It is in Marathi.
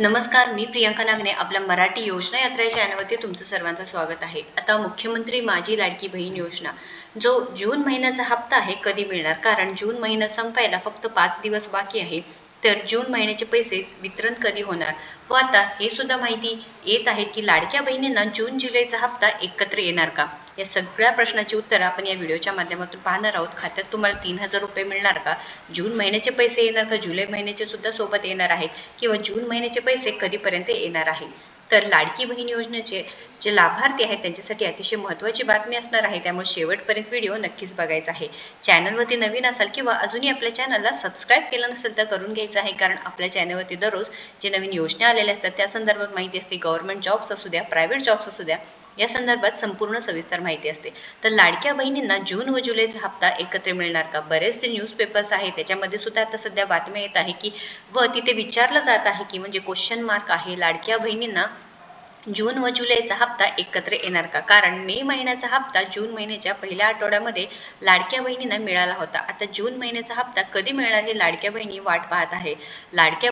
नमस्कार, मी प्रियंका नागने आपल्या मराठी योजना यात्रा या चॅनलवरती तुमचं सर्वांचं स्वागत आहे. आता मुख्यमंत्री माझी लाडकी बहीण योजना जो जून महिन्याचा हप्ता आहे कधी मिळणार? कारण जून महिना संपायला फक्त 5 दिवस बाकी आहे. तर जून महिन्याचे पैसे वितरण कधी होणार? व आता हे सुद्धा माहिती येत आहे की लाडक्या बहिणींना जून जुलैचा हप्ता एकत्र येणार का? या सगळ्या प्रश्नाची उत्तरं आपण या व्हिडिओच्या माध्यमातून पाहणार आहोत. खात्यात तुम्हाला 3,000 रुपये मिळणार का? जून महिन्याचे पैसे येणार का? जुलै महिन्याचे सुद्धा सोबत येणार आहेत किंवा जून महिन्याचे पैसे कधीपर्यंत येणार आहे? तर लाडकी बहीण योजनेचे जे लाभार्थी आहेत त्यांच्यासाठी अतिशय महत्त्वाची बातमी असणार आहे, त्यामुळे शेवटपर्यंत व्हिडिओ नक्कीच बघायचा आहे. चॅनलवरती नवीन असाल किंवा अजूनही आपल्या चॅनलला सबस्क्राईब केलं नसेल तर करून घ्यायचं आहे, कारण आपल्या चॅनलवरती दररोज जे नवीन योजना आलेल्या असतात त्या संदर्भात माहिती असते. गव्हर्नमेंट जॉब्स असू द्या, प्रायव्हेट जॉब्स असू द्या, या संदर्भात संपूर्ण सविस्तर माहिती असते. तर लाडक्या बहिणींना जून व जुलैचा हप्ता एकत्र मिळणार का? बरेचसे न्यूजपेपर्स आहेत त्याच्यामध्ये सुद्धा आता सध्या बातम्या येत आहे की व तिथे विचारलं जात आहे की म्हणजे क्वेश्चन मार्क आहे, लाडक्या बहिणींना जून व जुलैचा हप्ता एकत्र येणार का? कारण मे महिन्याचा हप्ता जून महिन्याच्या पहिल्या आठवड्यामध्ये लाडक्या बहिणींना मिळाला होता. आता जून महिन्याचा हप्ता कधी मिळणार हे लाडक्या बहिणी वाट पाहत आहे. लाडक्या